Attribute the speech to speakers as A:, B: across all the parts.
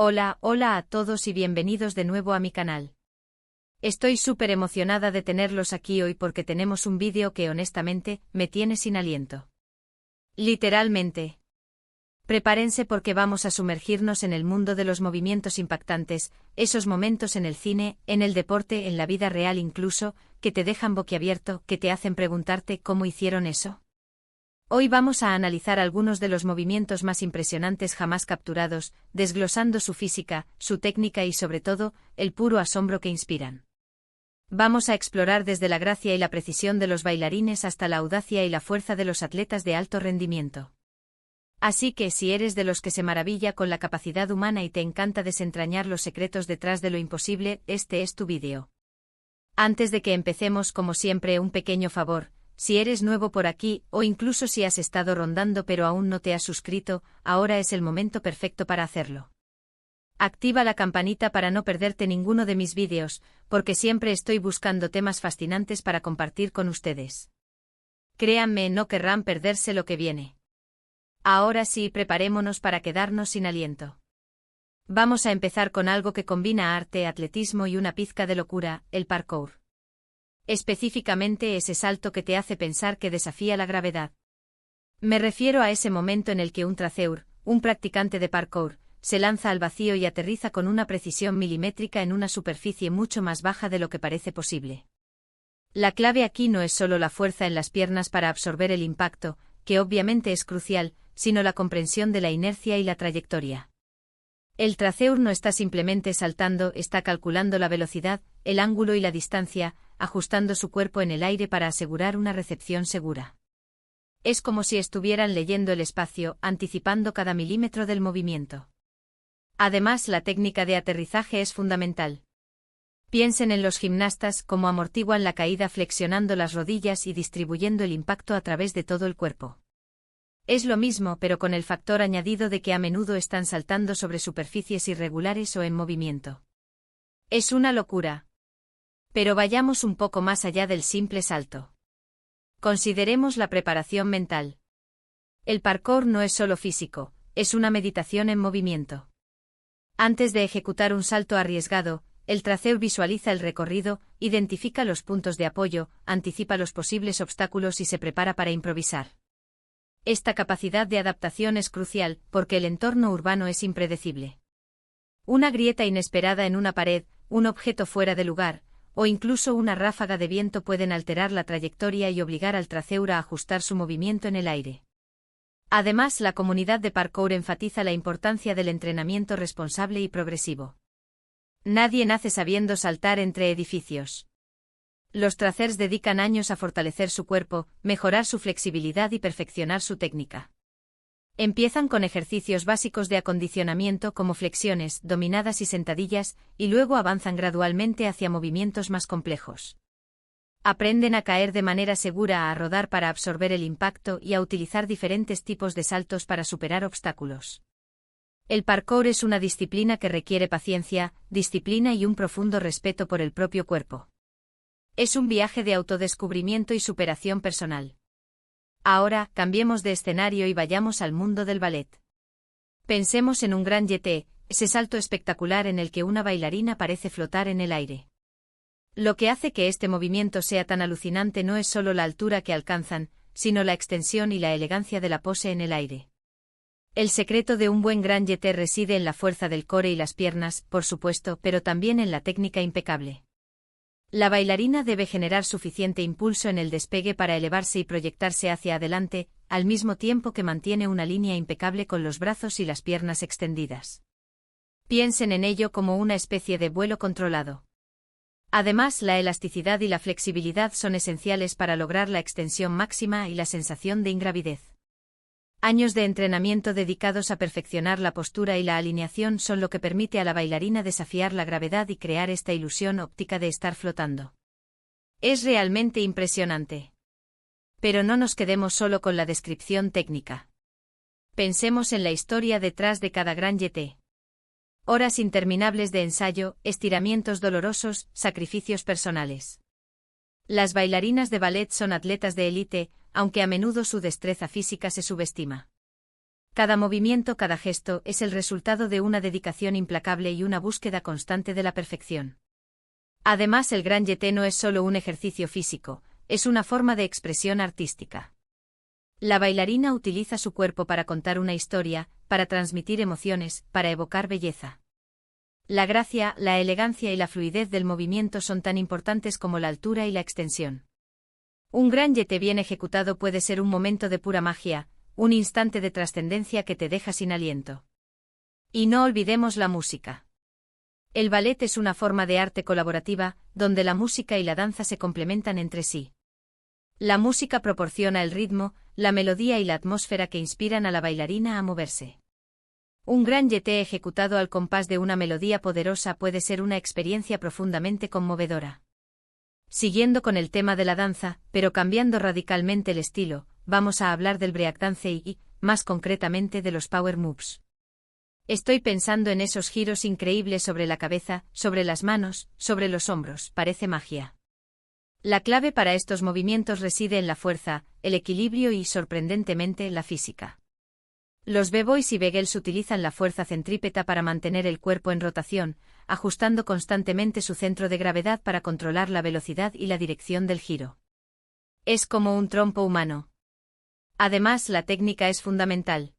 A: Hola a todos y bienvenidos de nuevo a mi canal. Estoy súper emocionada de tenerlos aquí hoy porque tenemos un vídeo que honestamente me tiene sin aliento. Literalmente. Prepárense porque vamos a sumergirnos en el mundo de los movimientos impactantes, esos momentos en el cine, en el deporte, en la vida real incluso, que te dejan boquiabierto, que te hacen preguntarte cómo hicieron eso. Hoy vamos a analizar algunos de los movimientos más impresionantes jamás capturados, desglosando su física, su técnica y sobre todo, el puro asombro que inspiran. Vamos a explorar desde la gracia y la precisión de los bailarines hasta la audacia y la fuerza de los atletas de alto rendimiento. Así que si eres de los que se maravilla con la capacidad humana y te encanta desentrañar los secretos detrás de lo imposible, este es tu vídeo. Antes de que empecemos, como siempre, un pequeño favor. Si eres nuevo por aquí, o incluso si has estado rondando pero aún no te has suscrito, ahora es el momento perfecto para hacerlo. Activa la campanita para no perderte ninguno de mis vídeos, porque siempre estoy buscando temas fascinantes para compartir con ustedes. Créanme, no querrán perderse lo que viene. Ahora sí, preparémonos para quedarnos sin aliento. Vamos a empezar con algo que combina arte, atletismo y una pizca de locura, el parkour. Específicamente ese salto que te hace pensar que desafía la gravedad. Me refiero a ese momento en el que un traceur, un practicante de parkour, se lanza al vacío y aterriza con una precisión milimétrica en una superficie mucho más baja de lo que parece posible. La clave aquí no es solo la fuerza en las piernas para absorber el impacto, que obviamente es crucial, sino la comprensión de la inercia y la trayectoria. El traceur no está simplemente saltando, está calculando la velocidad, el ángulo y la distancia, ajustando su cuerpo en el aire para asegurar una recepción segura. Es como si estuvieran leyendo el espacio, anticipando cada milímetro del movimiento. Además, la técnica de aterrizaje es fundamental. Piensen en los gimnastas cómo amortiguan la caída flexionando las rodillas y distribuyendo el impacto a través de todo el cuerpo. Es lo mismo pero con el factor añadido de que a menudo están saltando sobre superficies irregulares o en movimiento. Es una locura. Pero vayamos un poco más allá del simple salto. Consideremos la preparación mental. El parkour no es solo físico, es una meditación en movimiento. Antes de ejecutar un salto arriesgado, el traceur visualiza el recorrido, identifica los puntos de apoyo, anticipa los posibles obstáculos y se prepara para improvisar. Esta capacidad de adaptación es crucial porque el entorno urbano es impredecible. Una grieta inesperada en una pared, un objeto fuera de lugar, o incluso una ráfaga de viento pueden alterar la trayectoria y obligar al traceur a ajustar su movimiento en el aire. Además, la comunidad de parkour enfatiza la importancia del entrenamiento responsable y progresivo. Nadie nace sabiendo saltar entre edificios. Los tracers dedican años a fortalecer su cuerpo, mejorar su flexibilidad y perfeccionar su técnica. Empiezan con ejercicios básicos de acondicionamiento como flexiones, dominadas y sentadillas, y luego avanzan gradualmente hacia movimientos más complejos. Aprenden a caer de manera segura, a rodar para absorber el impacto y a utilizar diferentes tipos de saltos para superar obstáculos. El parkour es una disciplina que requiere paciencia, disciplina y un profundo respeto por el propio cuerpo. Es un viaje de autodescubrimiento y superación personal. Ahora, cambiemos de escenario y vayamos al mundo del ballet. Pensemos en un gran jeté, ese salto espectacular en el que una bailarina parece flotar en el aire. Lo que hace que este movimiento sea tan alucinante no es solo la altura que alcanzan, sino la extensión y la elegancia de la pose en el aire. El secreto de un buen gran jeté reside en la fuerza del core y las piernas, por supuesto, pero también en la técnica impecable. La bailarina debe generar suficiente impulso en el despegue para elevarse y proyectarse hacia adelante, al mismo tiempo que mantiene una línea impecable con los brazos y las piernas extendidas. Piensen en ello como una especie de vuelo controlado. Además, la elasticidad y la flexibilidad son esenciales para lograr la extensión máxima y la sensación de ingravidez. Años de entrenamiento dedicados a perfeccionar la postura y la alineación son lo que permite a la bailarina desafiar la gravedad y crear esta ilusión óptica de estar flotando. Es realmente impresionante. Pero no nos quedemos solo con la descripción técnica. Pensemos en la historia detrás de cada gran jeté. Horas interminables de ensayo, estiramientos dolorosos, sacrificios personales. Las bailarinas de ballet son atletas de élite, aunque a menudo su destreza física se subestima. Cada movimiento, cada gesto, es el resultado de una dedicación implacable y una búsqueda constante de la perfección. Además, el Grand Jeté no es solo un ejercicio físico, es una forma de expresión artística. La bailarina utiliza su cuerpo para contar una historia, para transmitir emociones, para evocar belleza. La gracia, la elegancia y la fluidez del movimiento son tan importantes como la altura y la extensión. Un Grand Jeté bien ejecutado puede ser un momento de pura magia, un instante de trascendencia que te deja sin aliento. Y no olvidemos la música. El ballet es una forma de arte colaborativa, donde la música y la danza se complementan entre sí. La música proporciona el ritmo, la melodía y la atmósfera que inspiran a la bailarina a moverse. Un Grand Jeté ejecutado al compás de una melodía poderosa puede ser una experiencia profundamente conmovedora. Siguiendo con el tema de la danza, pero cambiando radicalmente el estilo, vamos a hablar del breakdance y, más concretamente, de los power moves. Estoy pensando en esos giros increíbles sobre la cabeza, sobre las manos, sobre los hombros, parece magia. La clave para estos movimientos reside en la fuerza, el equilibrio y, sorprendentemente, la física. Los b-boys y b-girls utilizan la fuerza centrípeta para mantener el cuerpo en rotación, ajustando constantemente su centro de gravedad para controlar la velocidad y la dirección del giro. Es como un trompo humano. Además, la técnica es fundamental.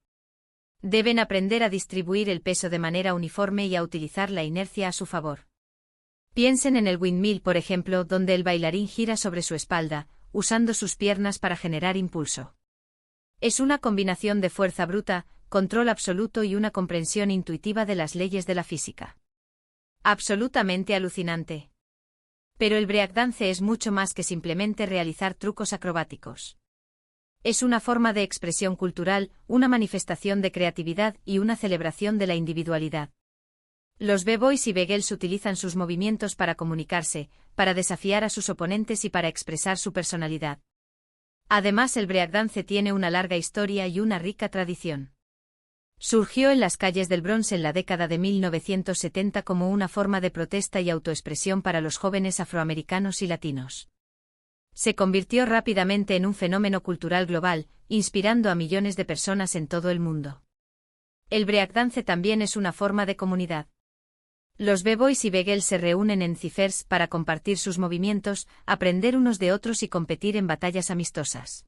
A: Deben aprender a distribuir el peso de manera uniforme y a utilizar la inercia a su favor. Piensen en el windmill, por ejemplo, donde el bailarín gira sobre su espalda, usando sus piernas para generar impulso. Es una combinación de fuerza bruta, control absoluto y una comprensión intuitiva de las leyes de la física. Absolutamente alucinante. Pero el breakdance es mucho más que simplemente realizar trucos acrobáticos. Es una forma de expresión cultural, una manifestación de creatividad y una celebración de la individualidad. Los b-boys y b-girls utilizan sus movimientos para comunicarse, para desafiar a sus oponentes y para expresar su personalidad. Además, el breakdance tiene una larga historia y una rica tradición. Surgió en las calles del Bronx en la década de 1970 como una forma de protesta y autoexpresión para los jóvenes afroamericanos y latinos. Se convirtió rápidamente en un fenómeno cultural global, inspirando a millones de personas en todo el mundo. El breakdance también es una forma de comunidad. Los b-boys y b-girls se reúnen en cifers para compartir sus movimientos, aprender unos de otros y competir en batallas amistosas.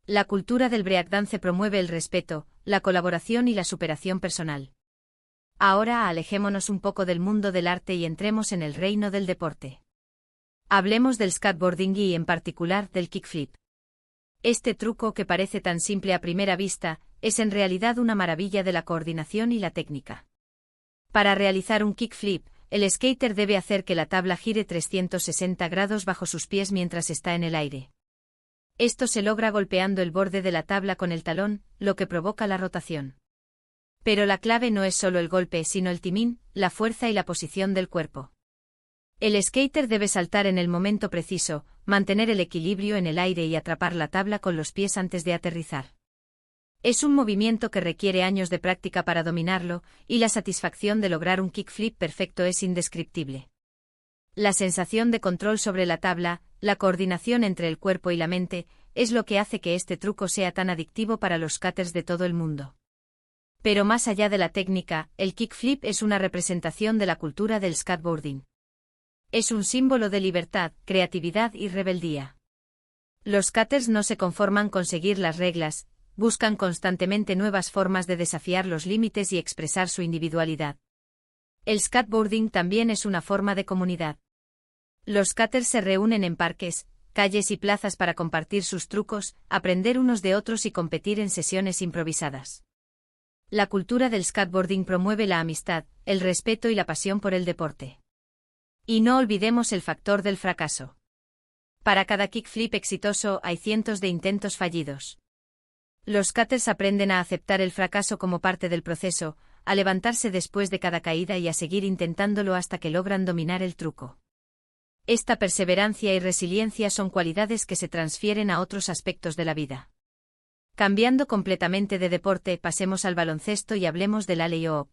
A: La cultura del breakdance promueve el respeto, la colaboración y la superación personal. Ahora alejémonos un poco del mundo del arte y entremos en el reino del deporte. Hablemos del skateboarding y en particular del kickflip. Este truco, que parece tan simple a primera vista, es en realidad una maravilla de la coordinación y la técnica. Para realizar un kickflip, el skater debe hacer que la tabla gire 360 grados bajo sus pies mientras está en el aire. Esto se logra golpeando el borde de la tabla con el talón, lo que provoca la rotación. Pero la clave no es solo el golpe, sino el timing, la fuerza y la posición del cuerpo. El skater debe saltar en el momento preciso, mantener el equilibrio en el aire y atrapar la tabla con los pies antes de aterrizar. Es un movimiento que requiere años de práctica para dominarlo, y la satisfacción de lograr un kickflip perfecto es indescriptible. La sensación de control sobre la tabla, la coordinación entre el cuerpo y la mente, es lo que hace que este truco sea tan adictivo para los skaters de todo el mundo. Pero más allá de la técnica, el kickflip es una representación de la cultura del skateboarding. Es un símbolo de libertad, creatividad y rebeldía. Los skaters no se conforman con seguir las reglas, buscan constantemente nuevas formas de desafiar los límites y expresar su individualidad. El skateboarding también es una forma de comunidad. Los skaters se reúnen en parques, calles y plazas para compartir sus trucos, aprender unos de otros y competir en sesiones improvisadas. La cultura del skateboarding promueve la amistad, el respeto y la pasión por el deporte. Y no olvidemos el factor del fracaso. Para cada kickflip exitoso hay cientos de intentos fallidos. Los skaters aprenden a aceptar el fracaso como parte del proceso, a levantarse después de cada caída y a seguir intentándolo hasta que logran dominar el truco. Esta perseverancia y resiliencia son cualidades que se transfieren a otros aspectos de la vida. Cambiando completamente de deporte, pasemos al baloncesto y hablemos del alley-oop.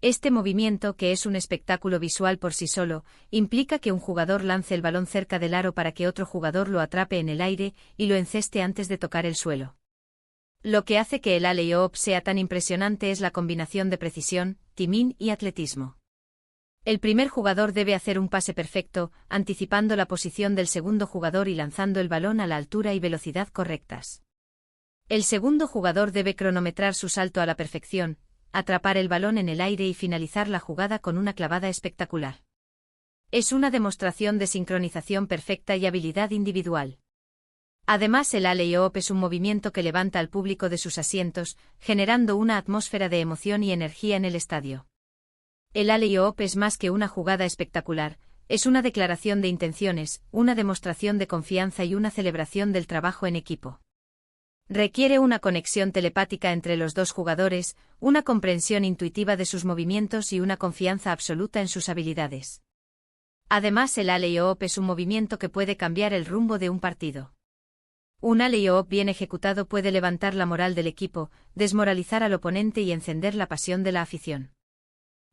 A: Este movimiento, que es un espectáculo visual por sí solo, implica que un jugador lance el balón cerca del aro para que otro jugador lo atrape en el aire y lo enceste antes de tocar el suelo. Lo que hace que el alley-oop sea tan impresionante es la combinación de precisión, timing y atletismo. El primer jugador debe hacer un pase perfecto, anticipando la posición del segundo jugador y lanzando el balón a la altura y velocidad correctas. El segundo jugador debe cronometrar su salto a la perfección, atrapar el balón en el aire y finalizar la jugada con una clavada espectacular. Es una demostración de sincronización perfecta y habilidad individual. Además, el alley-oop es un movimiento que levanta al público de sus asientos, generando una atmósfera de emoción y energía en el estadio. El alley-oop es más que una jugada espectacular, es una declaración de intenciones, una demostración de confianza y una celebración del trabajo en equipo. Requiere una conexión telepática entre los dos jugadores, una comprensión intuitiva de sus movimientos y una confianza absoluta en sus habilidades. Además, el alley-oop es un movimiento que puede cambiar el rumbo de un partido. Un alley-oop bien ejecutado puede levantar la moral del equipo, desmoralizar al oponente y encender la pasión de la afición.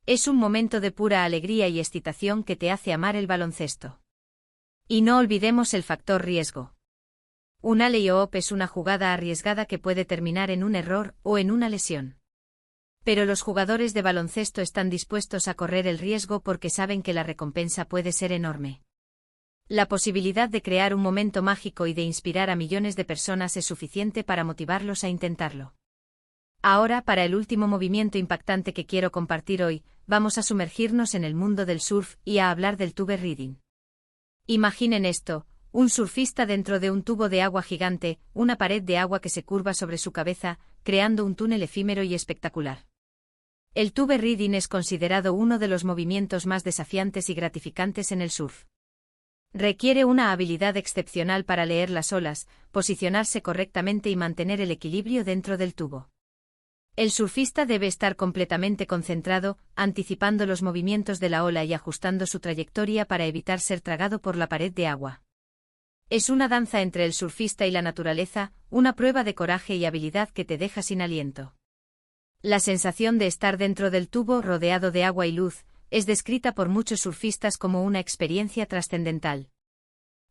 A: Es un momento de pura alegría y excitación que te hace amar el baloncesto. Y no olvidemos el factor riesgo. Un alley-oop es una jugada arriesgada que puede terminar en un error o en una lesión. Pero los jugadores de baloncesto están dispuestos a correr el riesgo porque saben que la recompensa puede ser enorme. La posibilidad de crear un momento mágico y de inspirar a millones de personas es suficiente para motivarlos a intentarlo. Ahora, para el último movimiento impactante que quiero compartir hoy, vamos a sumergirnos en el mundo del surf y a hablar del tube riding. Imaginen esto, un surfista dentro de un tubo de agua gigante, una pared de agua que se curva sobre su cabeza, creando un túnel efímero y espectacular. El tube riding es considerado uno de los movimientos más desafiantes y gratificantes en el surf. Requiere una habilidad excepcional para leer las olas, posicionarse correctamente y mantener el equilibrio dentro del tubo. El surfista debe estar completamente concentrado, anticipando los movimientos de la ola y ajustando su trayectoria para evitar ser tragado por la pared de agua. Es una danza entre el surfista y la naturaleza, una prueba de coraje y habilidad que te deja sin aliento. La sensación de estar dentro del tubo rodeado de agua y luz, es descrita por muchos surfistas como una experiencia trascendental.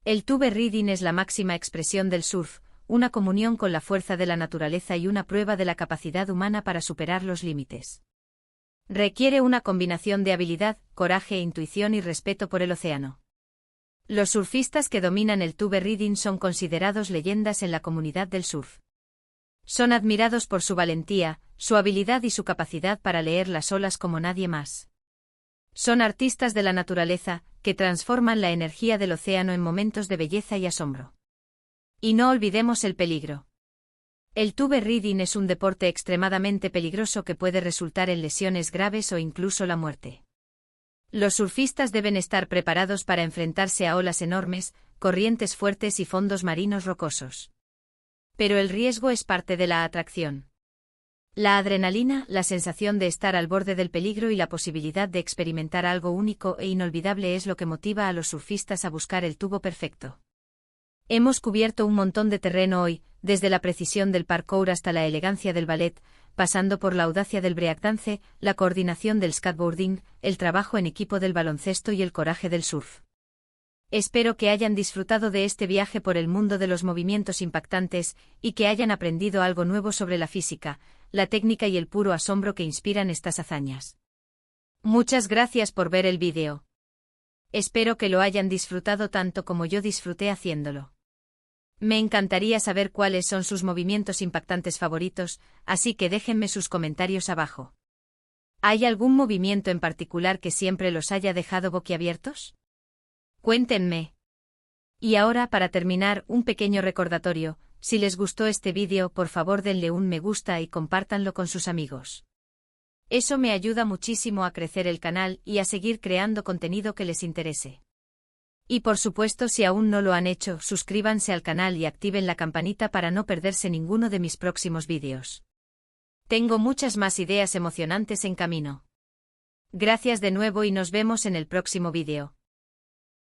A: El tube riding es la máxima expresión del surf, una comunión con la fuerza de la naturaleza y una prueba de la capacidad humana para superar los límites. Requiere una combinación de habilidad, coraje, intuición y respeto por el océano. Los surfistas que dominan el tube riding son considerados leyendas en la comunidad del surf. Son admirados por su valentía, su habilidad y su capacidad para leer las olas como nadie más. Son artistas de la naturaleza, que transforman la energía del océano en momentos de belleza y asombro. Y no olvidemos el peligro. El tube riding es un deporte extremadamente peligroso que puede resultar en lesiones graves o incluso la muerte. Los surfistas deben estar preparados para enfrentarse a olas enormes, corrientes fuertes y fondos marinos rocosos. Pero el riesgo es parte de la atracción. La adrenalina, la sensación de estar al borde del peligro y la posibilidad de experimentar algo único e inolvidable es lo que motiva a los surfistas a buscar el tubo perfecto. Hemos cubierto un montón de terreno hoy, desde la precisión del parkour hasta la elegancia del ballet, pasando por la audacia del breakdance, la coordinación del skateboarding, el trabajo en equipo del baloncesto y el coraje del surf. Espero que hayan disfrutado de este viaje por el mundo de los movimientos impactantes y que hayan aprendido algo nuevo sobre la física, la técnica y el puro asombro que inspiran estas hazañas. Muchas gracias por ver el vídeo. Espero que lo hayan disfrutado tanto como yo disfruté haciéndolo. Me encantaría saber cuáles son sus movimientos impactantes favoritos, así que déjenme sus comentarios abajo. ¿Hay algún movimiento en particular que siempre los haya dejado boquiabiertos? Cuéntenme. Y ahora, para terminar, un pequeño recordatorio: si les gustó este vídeo, por favor denle un me gusta y compártanlo con sus amigos. Eso me ayuda muchísimo a crecer el canal y a seguir creando contenido que les interese. Y por supuesto, si aún no lo han hecho, suscríbanse al canal y activen la campanita para no perderse ninguno de mis próximos vídeos. Tengo muchas más ideas emocionantes en camino. Gracias de nuevo y nos vemos en el próximo vídeo.